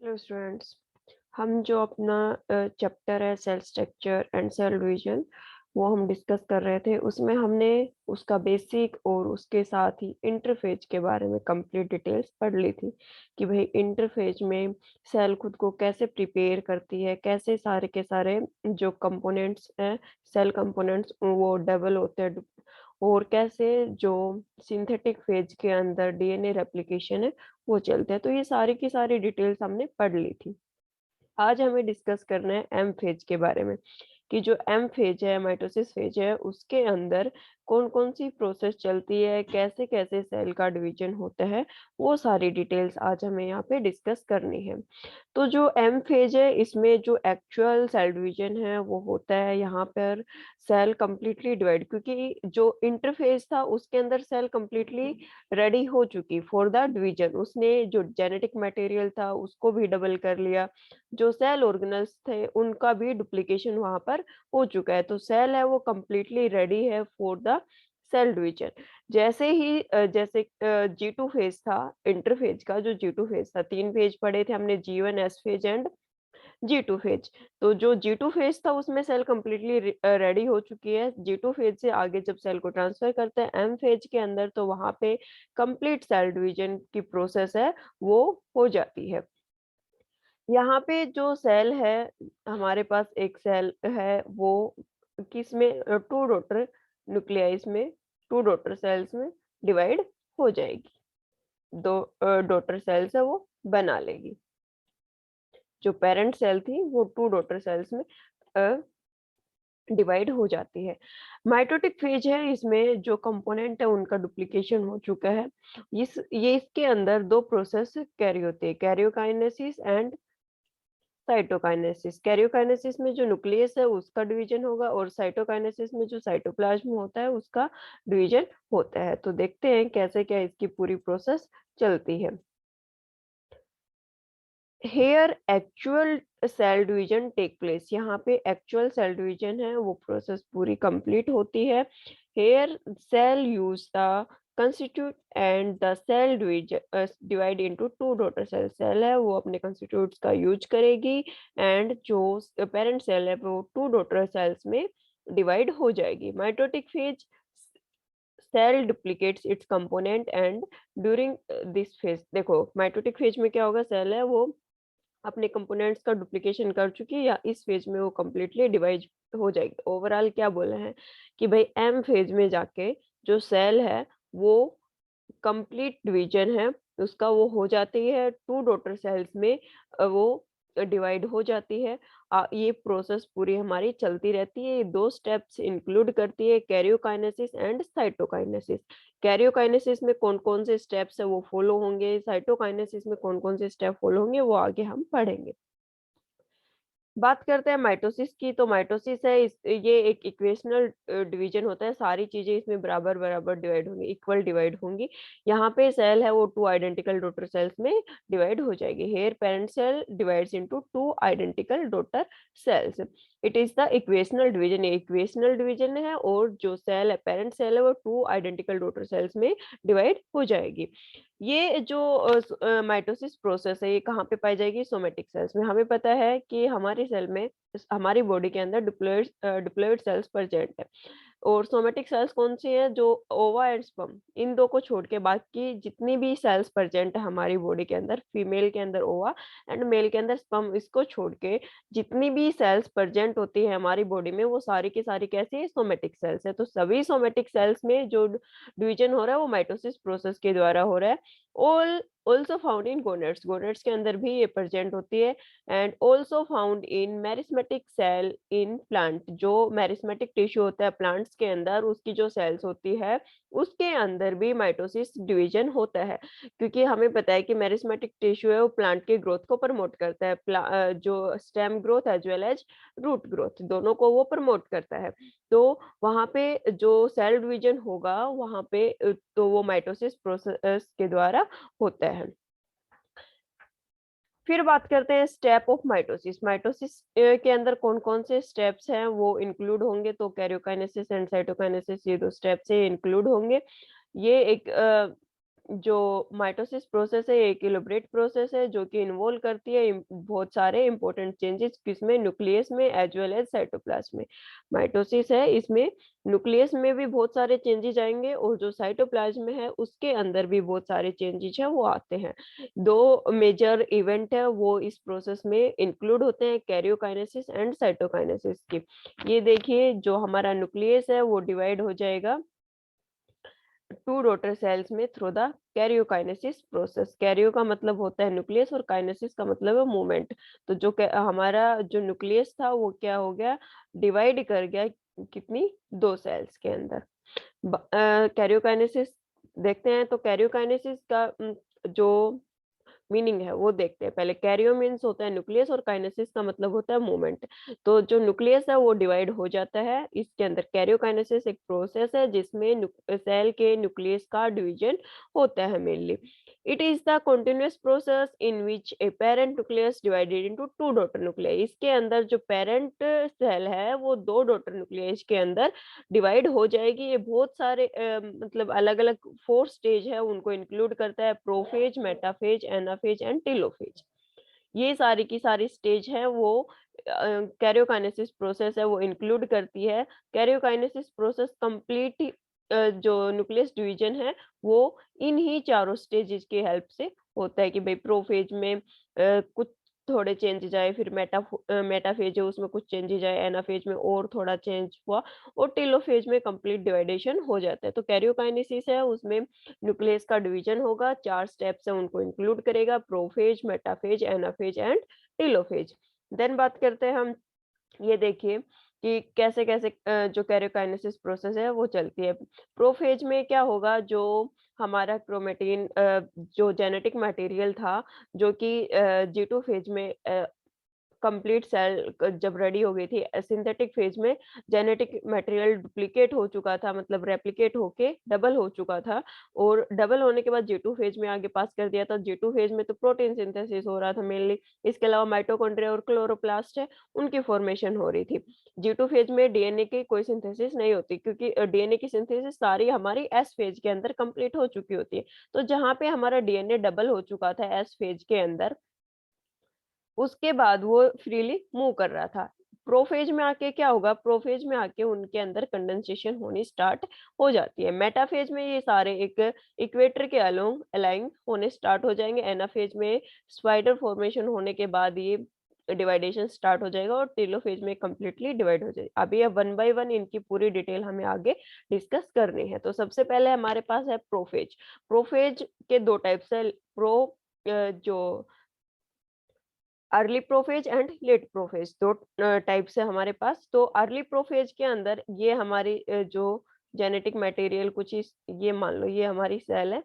Hello students. हम जो अपना चैप्टर है cell structure and cell division वो हम डिस्कस कर रहे थे। उसमें हमने उसका बेसिक और उसके साथ ही इंटरफेज के बारे में कंप्लीट डिटेल्स पढ़ ली थी कि भाई इंटरफेज में सेल खुद को कैसे प्रिपेयर करती है, कैसे सारे के सारे जो कंपोनेंट्स हैं सेल कंपोनेंट्स वो डेवलप होते हैं और कैसे जो सिंथेटिक फेज के अंदर डीएनए रेप्लिकेशन है वो चलते हैं। तो ये सारी की सारी डिटेल्स हमने पढ़ ली थी। आज हमें डिस्कस करना है एम फेज के बारे में कि जो एम फेज है माइटोसिस फेज है उसके अंदर कौन कौन सी प्रोसेस चलती है, कैसे कैसे सेल का डिवीजन होता है, वो सारी डिटेल्स आज हमें यहाँ पे डिस्कस करनी है। तो जो एम फेज है इसमें जो एक्चुअल सेल डिवीजन है वो होता है यहाँ पर सेल कंप्लीटली डिवाइड, क्योंकि जो इंटरफेज था उसके अंदर सेल कंप्लीटली रेडी हो चुकी फॉर द डिवीजन। उसने जो जेनेटिक मटेरियल था उसको भी डबल कर लिया, जो सेल ऑर्गेनल्स थे उनका भी डुप्लीकेशन वहां पर हो चुका है। तो सेल है वो कंप्लीटली रेडी है फॉर द सेल डिवीजन। जैसे ही जैसे G2 फेज था, इंटरफेज का जो G2 फेज था, तीन फेज पढ़े थे हमने, G1 S phase and G2 phase. तो जो G2 फेज था उसमें सेल कंप्लीटली रेडी हो चुकी है। G2 फेज से आगे जब सेल को ट्रांसफर करते हैं एम फेज के अंदर तो वहां पे कंप्लीट सेल डिवीजन की प्रोसेस है वो हो जाती है। यहाँ पे जो सेल है, हमारे पास एक सेल है वो किसमें, टू डॉटर न्यूक्लियाइस में, टू डॉटर सेल्स में डिवाइड हो जाएगी। दो डॉटर सेल्स है वो बना लेगी। जो पेरेंट सेल थी वो टू डॉटर सेल्स में डिवाइड हो जाती है। माइटोटिक फेज है, इसमें जो कंपोनेंट है उनका डुप्लीकेशन हो चुका है। इसके अंदर दो प्रोसेस कैरी होते हैं, कैरियोकाइनेसिस एंड साइटोकाइनेसिस। कैरियोकाइनेसिस में जो न्यूक्लियस है उसका डिवीजन होगा और साइटोकाइनेसिस में जो साइटोप्लाज्म होता है उसका डिवीजन होता है। तो देखते हैं कैसे क्या इसकी पूरी प्रोसेस चलती है। Here actual cell division take place, यहाँ पे एक्चुअल सेल डिवीजन है वो प्रोसेस पूरी कंप्लीट होती है। Here cell use the constitute and the cell divide into two daughter cell. Cell है वो अपने कंस्टिट्यूट्स का यूज करेगी एंड जो पेरेंट सेल है वो टू डॉटर सेल्स में डिवाइड हो जाएगी। Mitotic phase cell duplicates its component and during this phase, देखो माइटोटिक फेज में क्या होगा, सेल है वो अपने कंपोनेंट्स का डुप्लीकेशन कर चुकी है या इस फेज में वो कम्प्लीटली डिवाइड हो जाएगी। ओवरऑल क्या बोला है कि भाई एम फेज में जाके जो सेल है वो कंप्लीट डिवीजन है उसका वो हो जाती है, टू डॉटर सेल्स में वो डिवाइड हो जाती है। ये प्रोसेस पूरी हमारी चलती रहती है। ये दो स्टेप्स इंक्लूड करती है, कैरियोकाइनेसिस एंड साइटोकाइनेसिस। कैरियोकाइनेसिस में कौन कौन से स्टेप्स है वो फॉलो होंगे, साइटोकाइनेसिस में कौन कौन से स्टेप फॉलो होंगे वो आगे हम पढ़ेंगे। बात करते हैं माइटोसिस की। तो माइटोसिस है ये एक इक्वेशनल डिवीजन होता है, सारी चीजें इसमें बराबर बराबर डिवाइड होंगी, इक्वल डिवाइड होंगी। यहाँ पे सेल है वो टू आइडेंटिकल डॉटर सेल्स में डिवाइड हो जाएगी। Here parent cell divides into two identical daughter cells. It is the equational division, ये इक्वेशनल डिवीजन है और जो सेल है पेरेंट सेल है वो टू आइडेंटिकल डॉटर सेल्स में डिवाइड हो जाएगी। ये जो माइटोसिस प्रोसेस है ये कहाँ पे पाई जाएगी, सोमेटिक सेल्स में। हमें पता है कि हमारी सेल में, हमारी बॉडी के अंदर डिप्लॉइड सेल्स प्रेजेंट है और सोमेटिक सेल्स कौन सी है, जो ओवा एंड स्पर्म, इन दो को छोड़ के बाकी जितनी भी सेल्स प्रेजेंट है हमारी बॉडी के अंदर, फीमेल के अंदर ओवा एंड मेल के अंदर स्पर्म, इसको छोड़ के जितनी भी सेल्स प्रेजेंट होती है हमारी बॉडी में वो सारी की सारी कैसी है, सोमेटिक सेल्स है। तो सभी सोमेटिक सेल्स में जो डिवीजन हो रहा है वो माइटोसिस प्रोसेस के द्वारा हो रहा है। All also found in gonads, gonads के अंदर भी ये प्रेजेंट होती है and also found in meristematic cell in plant. जो मेरिस्मेटिक टिश्यू होता है प्लांट्स के अंदर उसकी जो सेल्स होती है उसके अंदर भी माइटोसिस डिवीजन होता है, क्योंकि हमें पता है कि मेरिस्मेटिक टिश्यू है वो प्लांट के ग्रोथ को प्रमोट करता है। जो stem growth as well as root growth दोनों को वो प्रमोट करता है। तो वहां पे जो सेल डिवीजन होगा वहां पे तो वो माइटोसिस प्रोसेस के द्वारा होता है। फिर बात करते हैं स्टेप ऑफ माइटोसिस। माइटोसिस के अंदर कौन कौन से स्टेप्स हैं वो इंक्लूड होंगे, तो कैरियोकाइनेसिस एंड साइटोकाइनेसिस ये दो स्टेप्स है इंक्लूड होंगे। ये एक जो माइटोसिस प्रोसेस है, एक इलैबोरेट प्रोसेस है जो कि इन्वॉल्व करती है बहुत सारे इंपॉर्टेंट चेंजेस, किसमें, न्यूक्लियस में एज वेल एज साइटोप्लाज्म में। माइटोसिस है, इसमें न्यूक्लियस में भी बहुत सारे चेंजेस आएंगे और जो साइटोप्लाज्म में है उसके अंदर भी बहुत सारे चेंजेस है वो आते हैं। दो मेजर इवेंट है वो इस प्रोसेस में इंक्लूड होते हैं, कैरियोकाइनेसिस एंड साइटोकाइनेसिस की। ये देखिए, जो हमारा न्यूक्लियस है वो डिवाइड हो जाएगा टू डॉटर सेल्स में through the karyokinesis process. Cairo का मतलब होता है न्यूक्लियस और काइनेसिस का मतलब है मूवमेंट। तो जो हमारा जो न्यूक्लियस था वो क्या हो गया, डिवाइड कर गया कितनी, दो सेल्स के अंदर। कैरियोकाइनेसिस देखते हैं, तो कैरियोकाइनेसिस का जो मीनिंग है वो देखते हैं। पहले कैरियो मीन्स होता है न्यूक्लियस और काइनेसिस का मतलब होता है मूवमेंट। तो जो न्यूक्लियस है वो डिवाइड हो जाता है, इसके अंदर कैरियोकाइनेसिस एक प्रोसेस है जिसमें सेल के न्यूक्लियस का डिवीजन होता है mainly. It is the continuous process in which a parent nucleus divided into two daughter nuclei. इसके अंदर जो पेरेंट सेल है वो दो डॉटर न्यूक्लियस के अंदर डिवाइड हो जाएगी। ये बहुत सारे मतलब अलग अलग 4 स्टेज है उनको इंक्लूड करता है, prophase, metaphase, anaphase and telophase. ये सारी की सारी स्टेज है वो कैरियोकाइनेसिस प्रोसेस है वो इंक्लूड करती है। कैरियोकाइनेसिस प्रोसेस कंप्लीट जो न्यूक्लियस डिवीजन है वो इन्हीं चारों स्टेजेस की हेल्प से होता है कि भाई प्रोफेज में कुछ थोड़े चेंजेस आए, फिर मेटाफेज है उसमें कुछ चेंजेस आए, एनाफेज में और थोड़ा चेंज हुआ और टेलोफेज में कंप्लीट डिवाइडेशन हो जाता है। तो कैरियोकाइनेसिस है उसमें न्यूक्लियस का डिवीजन होगा, 4 स्टेप्स है उनको इंक्लूड करेगा, prophase, metaphase, anaphase and telophase. Then बात करते हैं हम, ये देखिए कि कैसे-कैसे जो कैरियोकाइनेसिस प्रोसेस है वो चलती है। प्रोफेज में क्या होगा, जो हमारा क्रोमैटिन जो जेनेटिक मटेरियल था जो कि जी2 फेज में कंप्लीट सेल जब रेडी हो गई थी, सिंथेटिक फेज में जेनेटिक मटेरियल डुप्लीकेट हो चुका था, मतलब रेप्लिकेट होके डबल हो चुका था और डबल होने के बाद G2 फेज में आगे पास कर दिया था। G2 फेज में तो प्रोटीन सिंथेसिस हो रहा था मेनली, इसके अलावा माइटोकॉन्ड्रिया और क्लोरोप्लास्ट है उनकी फॉर्मेशन हो रही थी। G2 फेज में डीएनए की कोई सिंथेसिस नहीं होती क्योंकि डीएनए की सिंथेसिस सारी हमारी एस फेज के अंदर कंप्लीट हो चुकी होती है। तो जहाँ पे हमारा डीएनए डबल हो चुका था एस फेज के अंदर, उसके बाद वो फ्रीली मूव कर रहा था। प्रोफेज में आके क्या होगा, प्रोफेज में आके उनके अंदर कंडेंसेशन होनी स्टार्ट हो जाती है। मेटाफेज में ये सारे एक इक्वेटर के अलोंग अलाइन होने स्टार्ट हो जाएंगे। एनाफेज में स्पाइडर फॉर्मेशन होने के बाद ये डिवाइडेशन स्टार्ट हो जाएगा और टेलोफेज में कंप्लीटली डिवाइड हो जाएगा। अभी अब वन बाय वन इनकी पूरी डिटेल हमें आगे डिस्कस करनी है। तो सबसे पहले हमारे पास है प्रोफेज। प्रोफेज के दो टाइप्स है, जो early prophase and let prophase, दो टाइप से हमारे पास। तो अर्ली प्रोफेज के अंदर ये हमारी जो जेनेटिक मटेरियल कुछ इस, ये मान लो ये हमारी सेल है,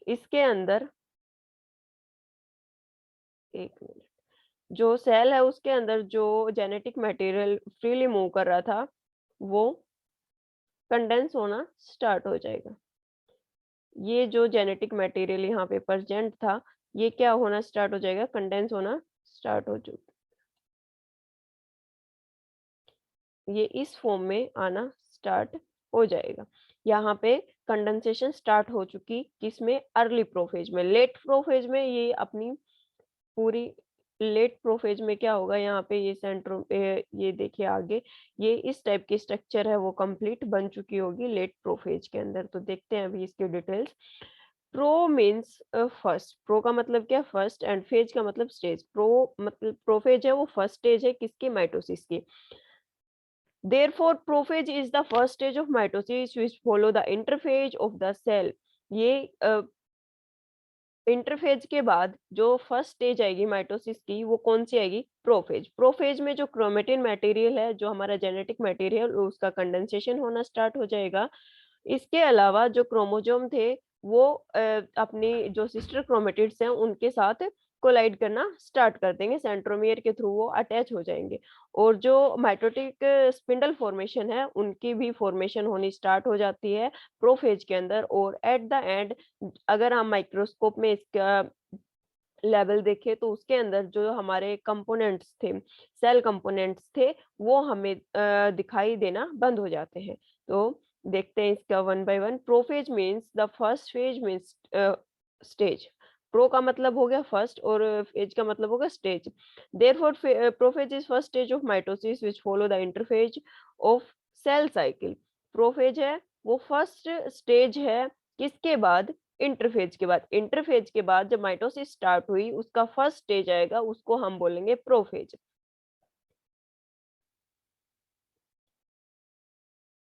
इसके अंदर एक मिनट, जो सेल है उसके अंदर जो जेनेटिक मटेरियल फ्रीली मूव कर रहा था वो कंडेंस होना स्टार्ट हो जाएगा। ये जो जेनेटिक मटेरियल यहाँ पे प्रेजेंट था ये क्या होना स्टार्ट हो जाएगा, कंडेंस होना स्टार्ट हो जाएगा। ये इस फॉर्म में आना स्टार्ट हो जाएगा। यहाँ पे कंडेंसेशन स्टार्ट हो चुकी किसमें, अर्ली प्रोफेज में। लेट प्रोफेज में ये अपनी पूरी, लेट प्रोफेज में क्या होगा, यहाँ पे ये सेंट्रो ये देखिए आगे, ये इस टाइप की स्ट्रक्चर है वो कंप्लीट बन चुकी होगी लेट प्रोफेज के अंदर। तो देखते हैं अभी इसके details. Pro means first, pro का मतलब क्या, फर्स्ट, एंड फेज का मतलब स्टेज। प्रो मतलब प्रोफेज है वो फर्स्ट स्टेज है किसकी, माइटोसिस की। Therefore, prophase is the first stage of mitosis which follow the interphase of the cell. ये इंटरफेज के बाद जो फर्स्ट स्टेज आएगी माइटोसिस की वो कौन सी आएगी, प्रोफेज। प्रोफेज में जो क्रोमेटिन मटेरियल है, जो हमारा जेनेटिक मटेरियल, उसका कंडेंसेशन होना स्टार्ट हो जाएगा। इसके अलावा जो क्रोमोसोम थे वो अपनी जो सिस्टर क्रोमेटिड्स हैं उनके साथ कोलाइड करना स्टार्ट कर देंगे, सेंट्रोमियर के थ्रू वो अटैच हो जाएंगे और जो माइटोटिक स्पिंडल फॉर्मेशन है उनकी भी फॉर्मेशन होनी स्टार्ट हो जाती है प्रोफेज के अंदर। और एट द एंड अगर हम माइक्रोस्कोप में इसका लेवल देखें तो उसके अंदर जो हमारे कंपोनेंट्स थे, सेल कंपोनेंट्स थे, वो हमें दिखाई देना बंद हो जाते हैं। तो देखते हैं इसका one by one. Prophase means the first phase means stage. Pro का मतलब हो गया फर्स्ट और फेज का मतलब होगा stage. Therefore prophase is first stage of mitosis which follow the interphase of cell cycle. Prophase है वो फर्स्ट स्टेज है किसके बाद? इंटरफेज के बाद। इंटरफेज के बाद जब माइटोसिस स्टार्ट हुई उसका फर्स्ट स्टेज आएगा, उसको हम बोलेंगे prophase.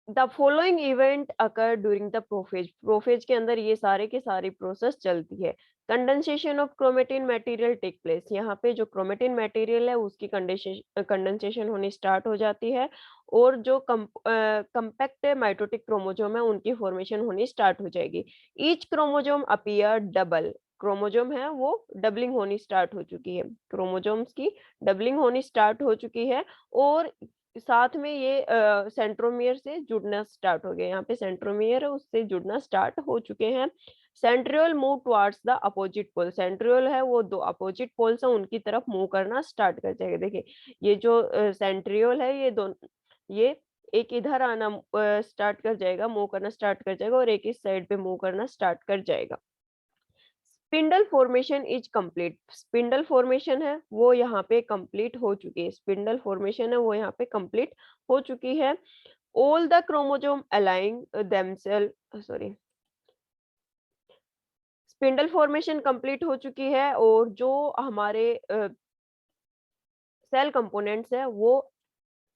The following event occur during the prophase. Prophase के अंदर ये सारे के सारी प्रोसेस चलती है। Condensation of chromatin material take place. यहाँ पे जो क्रोमेटिन मटेरियल है उसकी कंडेंसेशन होनी स्टार्ट हो जाती है और जो कंपैक्ट माइटोटिक क्रोमोजोम है उनकी फॉर्मेशन होनी स्टार्ट हो जाएगी। Each chromosome appear double. Chromosome है वो डबलिंग होनी स्टार्ट हो चुकी है। क्रोमोजोम्स की डबलिंग होनी स्टार्ट हो चुकी है और साथ में ये सेंट्रोमियर से जुड़ना स्टार्ट हो गए। यहाँ पे सेंट्रोमियर है उससे जुड़ना स्टार्ट हो चुके हैं। Centriole move towards the opposite pole. Centriole है वो दो अपोजिट पोल्स हैं उनकी तरफ मूव करना स्टार्ट कर जाएगा। देखिए ये जो सेंट्रियोल है ये दोनों ये एक इधर आना स्टार्ट कर जाएगा, मूव करना स्टार्ट कर जाएगा और एक इस साइड पे मूव करना स्टार्ट कर जाएगा। Spindle formation is complete. Spindle formation है वो यहाँ पे कंप्लीट हो चुकी है। स्पिंडल फॉर्मेशन है वो यहाँ पे कंप्लीट हो चुकी है। All the chromosome align themselves sorry spindle formation complete हो चुकी है और जो हमारे सेल कंपोनेंट्स है वो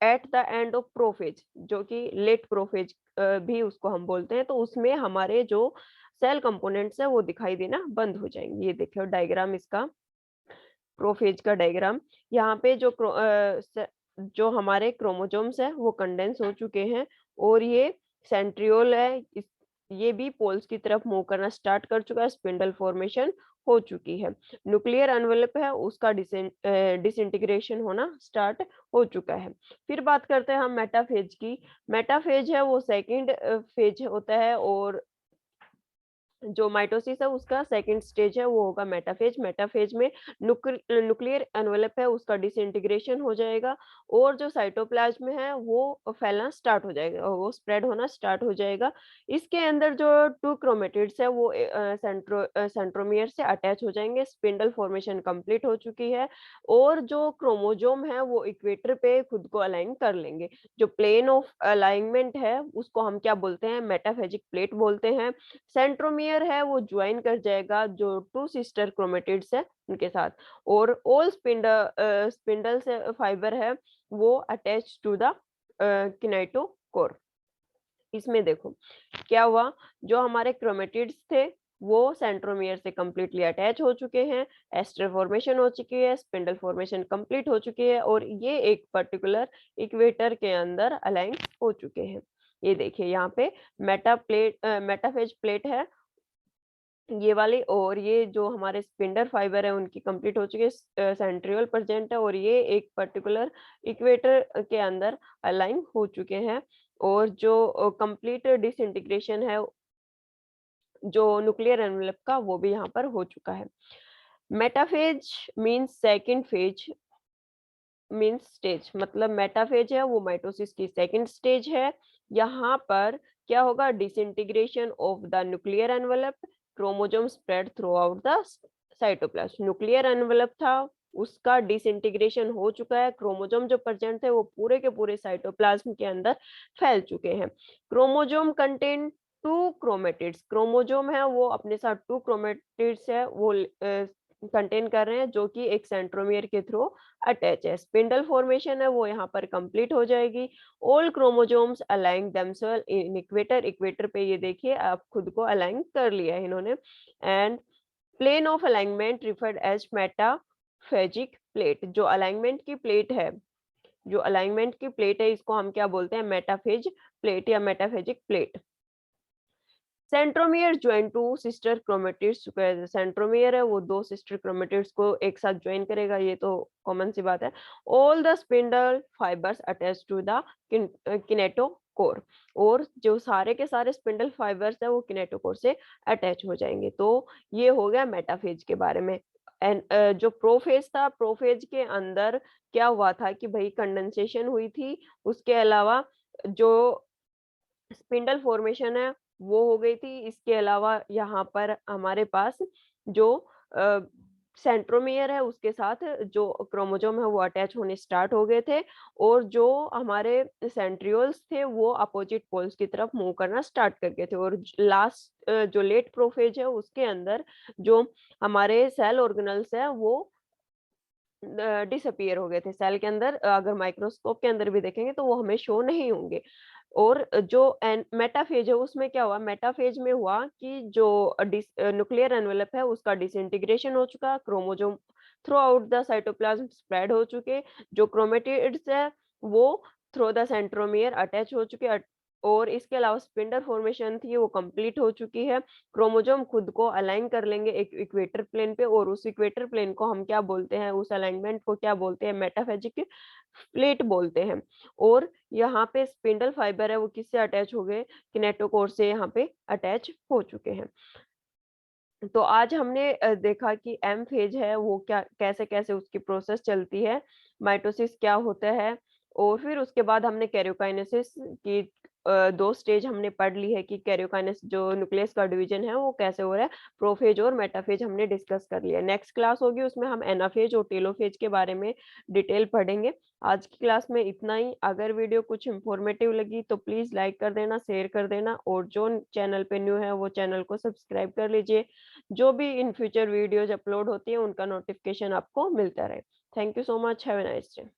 at the end of prophase जो कि लेट प्रोफेज भी उसको हम बोलते हैं, तो उसमें हमारे जो सेल कंपोनेंट्स है वो दिखाई देना बंद हो जाएंगे। ये देखिए डायग्राम इसका, प्रोफेज का डायग्राम। यहाँ पे जो हमारे क्रोमोसोम्स है वो कंडेंस हो चुके हैं और ये सेंट्रियोल है ये भी पोल्स की तरफ मूव करना स्टार्ट कर चुका है। स्पिंडल फॉर्मेशन हो चुकी है। न्यूक्लियर एनवेलप है उसका डिसइंटीग्रेशन होना स्टार्ट हो चुका है। फिर बात करते हैं हम मेटाफेज की। मेटाफेज है वो सेकंड फेज होता है और जो माइटोसिस है उसका सेकंड स्टेज है वो होगा मेटाफेज। मेटाफेज में न्यूक्लियर एनवेलप है उसका डिसइंटीग्रेशन हो जाएगा और जो साइटोप्लाज्म है वो फैलना स्टार्ट हो जाएगा, वो स्प्रेड होना स्टार्ट हो जाएगा। इसके अंदर जो टू क्रोमेटिड्स है वो सेंट्रोमियर से अटैच हो जाएंगे। स्पिंडल फॉर्मेशन कंप्लीट हो चुकी है और जो क्रोमोजोम है वो इक्वेटर पे खुद को अलाइन कर लेंगे। जो प्लेन ऑफ अलाइनमेंट है उसको हम क्या बोलते हैं? मेटाफेजिक प्लेट बोलते हैं। सेंट्रोमियर है वो ज्वाइन कर जाएगा जो टू सिस्टर क्रोमेटिड्स है उनके साथ और ऑल स्पिंडल से फाइबर है वो अटैच टू द किनेटोकोर। इसमें देखो क्या हुआ, जो हमारे क्रोमेटिड्स थे वो सेंट्रोमियर से कंप्लीटली अटैच हो चुके हैं, एस्टर फॉर्मेशन हो चुकी है, स्पिंडल फॉर्मेशन कंप्लीट हो चुकी है और ये एक पर्टिकुलर इक्वेटर के अंदर अलाइन हो चुके हैं। ये देखिए यहाँ पे मेटाफेज प्लेट है ये वाली और ये जो हमारे स्पिंडल फाइबर है उनकी कंप्लीट हो चुकी है, सेंट्रियोल प्रेजेंट है और ये एक पर्टिकुलर इक्वेटर के अंदर अलाइन हो चुके हैं और जो कंप्लीट डिसइंटीग्रेशन है जो न्यूक्लियर एनवेलप का वो भी यहाँ पर हो चुका है। Metaphase means second phase means stage, मतलब मेटाफेज है वो माइटोसिस की सेकंड स्टेज है। यहाँ पर क्या होगा? Disintegration of the nuclear envelope, chromosome spread through out the cytoplasm. Nuclear envelope था उसका डिसइंटीग्रेशन हो चुका है, क्रोमोसोम जो प्रेजेंट थे वो पूरे के पूरे साइटोप्लाज्म के अंदर फैल चुके हैं। Chromosome contain two chromatids. Chromosome है वो अपने साथ टू क्रोमेटिड्स है वो कंटेन कर रहे हैं जो कि एक सेंट्रोमियर के थ्रू अटैच है। स्पिंडल फॉर्मेशन है वो यहाँ पर कंप्लीट हो जाएगी। All chromosomes align themselves in equator. Equator पे ये देखिए आप खुद को अलाइन कर लिया है इन्होंने। And plane of alignment referred as metaphasic plate. जो अलाइनमेंट की प्लेट है, जो अलाइनमेंट की प्लेट है इसको हम क्या बोलते हैं? मेटाफेज प्लेट या metaphasic plate. Centromere join two sister chromatids. Centromere है वो दो सिस्टर क्रोमेटिड्स को एक साथ ज्वाइन करेगा, ये तो कॉमन सी बात है। All the spindle fibres attach to the kinetochore. और जो सारे के सारे स्पिंडल फाइबर्स है वो किनेटोकोर से अटैच हो जाएंगे। तो ये हो गया मेटाफेज के बारे में। एंड जो प्रोफेज था, प्रोफेज के अंदर क्या हुआ था कि भाई कंडेंसेशन हुई थी, उसके अलावा जो स्पिंडल फॉर्मेशन है वो हो गई थी। इसके अलावा यहाँ पर हमारे पास जो अ, सेंट्रोमियर है उसके साथ जो क्रोमोसोम है वो अटैच होने स्टार्ट हो गए थे और जो हमारे सेंट्रियोल्स थे वो अपोजिट पोल्स की तरफ मूव करना स्टार्ट कर गए थे और लास्ट जो लेट प्रोफेज है उसके अंदर जो हमारे सेल ऑर्गेनल्स है वो डिसअपीयर हो गए थे सेल के अंदर। अगर माइक्रोस्कोप के अंदर भी देखेंगे तो वो हमें शो नहीं होंगे। और जो एन मेटाफेज है उसमें क्या हुआ, मेटाफेज में हुआ कि जो न्यूक्लियर एनवेलप है उसका डिसइंटीग्रेशन हो चुका, chromosome through out the cytoplasm spread हो चुके, जो क्रोमेटिड्स है वो थ्रू द सेंट्रोमियर अटैच हो चुके और इसके अलावा स्पिंडल फॉर्मेशन थी वो कंप्लीट हो चुकी है। क्रोमोसोम खुद को अलाइन कर लेंगे एक इक्वेटर प्लेन पे और उस इक्वेटर प्लेन को हम क्या बोलते हैं, उस अलाइनमेंट को क्या बोलते हैं, मेटाफेजिक प्लेट बोलते हैं। और यहाँ पे स्पिंडल फाइबर है वो किससे अटैच हो गए, किनेटोकोर से यहाँ पे अटैच हो चुके हैं। तो आज हमने देखा कि एम फेज है वो क्या कैसे-कैसे उसकी प्रोसेस चलती है, माइटोसिस क्या होता है और फिर उसके बाद हमने कैरियोकाइनेसिस की 2 स्टेज हमने पढ़ ली है कि कैरियोकाइनेस जो न्यूक्लियस का डिवीजन है वो कैसे हो रहा है, प्रोफेज और मेटाफेज हमने डिस्कस कर लिया। नेक्स्ट क्लास होगी उसमें हम एनाफेज और टेलोफेज के बारे में डिटेल पढ़ेंगे। आज की क्लास में इतना ही। अगर वीडियो कुछ इन्फॉर्मेटिव लगी तो प्लीज़ लाइक कर देना, शेयर कर देना और जो चैनल पे न्यू है वो चैनल को सब्सक्राइब कर लीजिए। जो भी इन फ्यूचर वीडियोज़ अपलोड होती है उनका नोटिफ़िकेशन आपको मिलता रहे। Thank you so much, have a nice day.